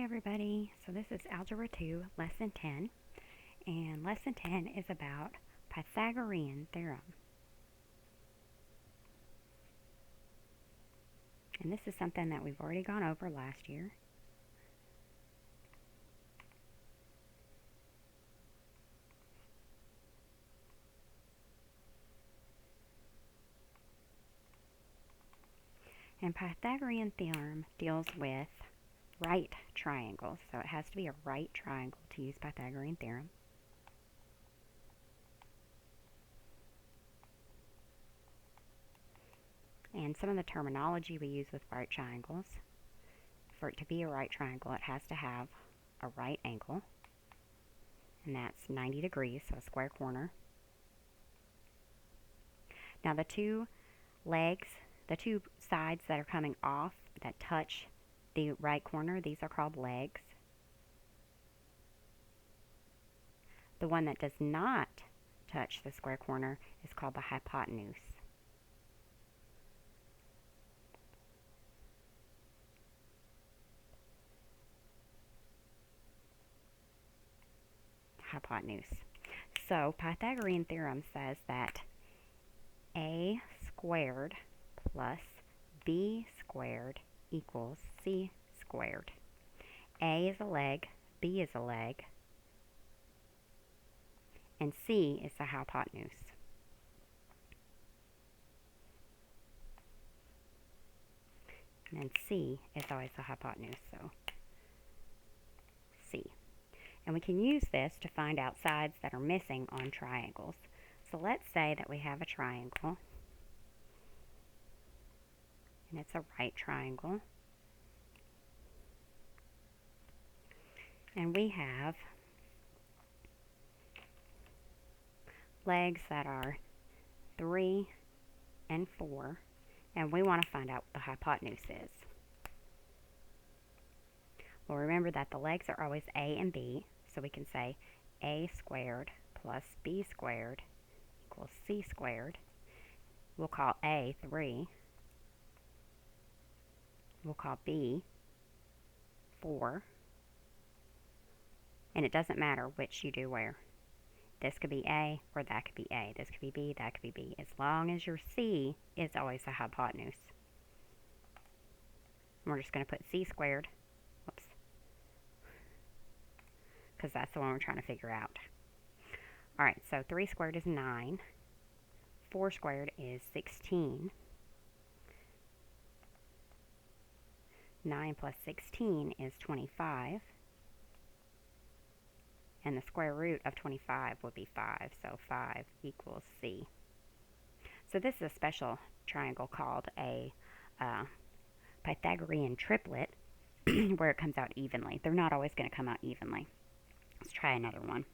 Hi everybody, so this is Algebra 2, Lesson 10, and Lesson 10 is about Pythagorean Theorem. And this is something that we've already gone over last year. And Pythagorean Theorem deals with right triangles, so it has to be a right triangle to use Pythagorean Theorem. And some of the terminology we use with right triangles, for it to be a right triangle, it has to have a right angle, and that's 90 degrees, so a square corner. Now the two legs, the two sides that are coming off that touch the right corner, these are called legs. The one that does not touch the square corner is called the hypotenuse. So Pythagorean theorem says that a squared plus b squared equals c squared. A is a leg, b is a leg, and c is the hypotenuse. And then c is always the hypotenuse, so c. And we can use this to find out sides that are missing on triangles. So let's say that we have a triangle, and it's a right triangle. And we have legs that are 3 and 4, and we want to find out what the hypotenuse is. Well, remember that the legs are always a and b, so we can say a squared plus b squared equals c squared. We'll call a 3. We'll call b 4. And it doesn't matter which you do where. This could be a or that could be a. This could be b, that could be b. As long as your c is always the hypotenuse. And we're just going to put c squared. Whoops. Because that's the one we're trying to figure out. Alright, so 3 squared is 9. 4 squared is 16. 9 plus 16 is 25. And the square root of 25 would be 5, so 5 equals c. So this is a special triangle called a Pythagorean triplet, where it comes out evenly. They're not always going to come out evenly. Let's try another one.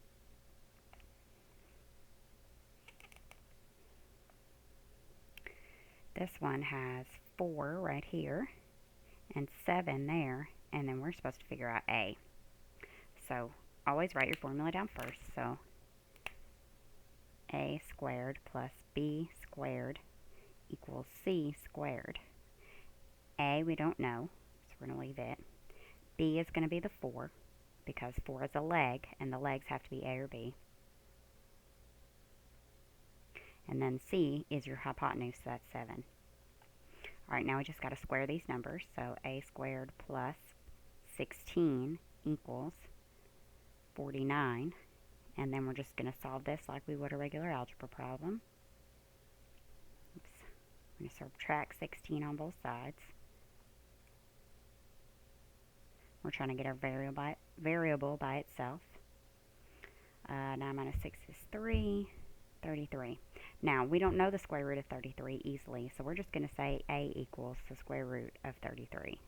This one has 4 right here and 7 there, and then we're supposed to figure out a. So always write your formula down first. So a squared plus b squared equals c squared. A we don't know, so we're going to leave it. B is going to be the 4, because 4 is a leg, and the legs have to be a or b. And then c is your hypotenuse, so that's 7. Alright, now we just got to square these numbers. So a squared plus 16 equals 49. And then we're just going to solve this like we would a regular algebra problem. Oops. We're going to subtract 16 on both sides. We're trying to get our variable by itself. 9 minus 6 is 3. 33. Now, we don't know the square root of 33 easily, so we're just going to say a equals the square root of 33.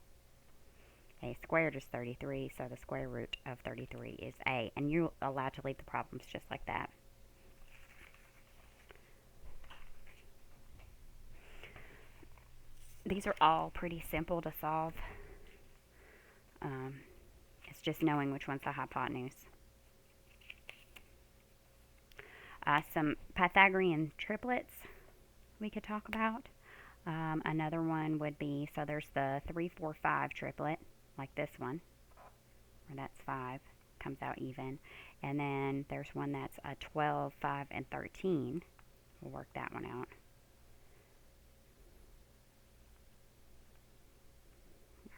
A squared is 33, so the square root of 33 is a. And you're allowed to leave the problems just like that. These are all pretty simple to solve. It's just knowing which one's the hypotenuse. Some Pythagorean triplets we could talk about. Another one would be, so there's the 3, 4, 5 triplet, like this one. or that's 5, comes out even. And then there's one that's a 12, 5, and 13. We'll work that one out.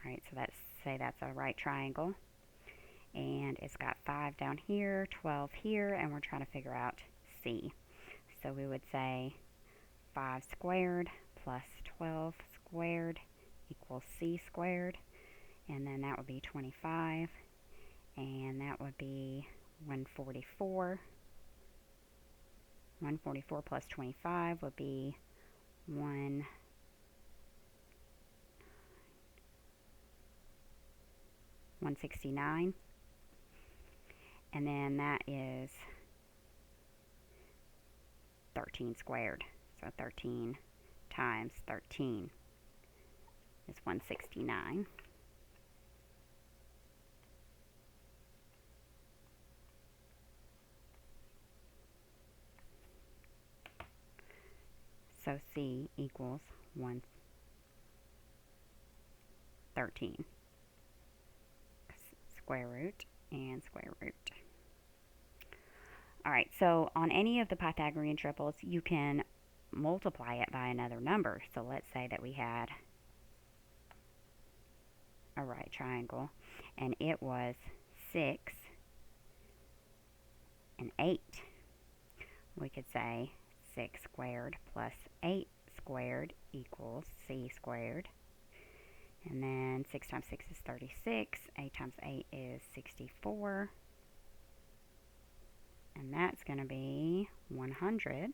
Alright, so say that's a right triangle. And it's got 5 down here, 12 here, and we're trying to figure out C. So we would say 5 squared plus 12 squared equals C squared. And then that would be 25. And that would be 144. 144 plus 25 would be 169. And then that is 13 squared. So 13 times 13 is 169. So C equals 113. Square root and square root. Alright, so on any of the Pythagorean triples, you can multiply it by another number. So let's say that we had a right triangle, and it was 6 and 8. We could say 6 squared plus 8 squared equals C squared. And then 6 times 6 is 36. 8 times 8 is 64. And that's going to be 100.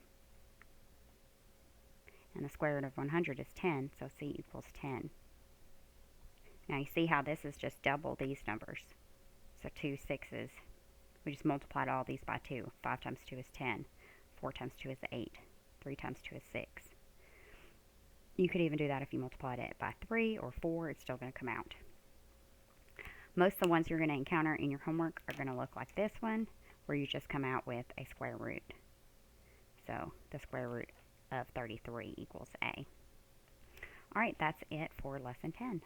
And the square root of 100 is 10, so C equals 10. Now you see how this is just double these numbers. So 2 6's. We just multiplied all these by 2. 5 times 2 is 10. 4 times 2 is 8. 3 times 2 is 6. You could even do that if you multiplied it by 3 or 4. It's still going to come out. Most of the ones you're going to encounter in your homework are going to look like this one, where you just come out with a square root. So the square root of 33 equals A. Alright, that's it for lesson 10.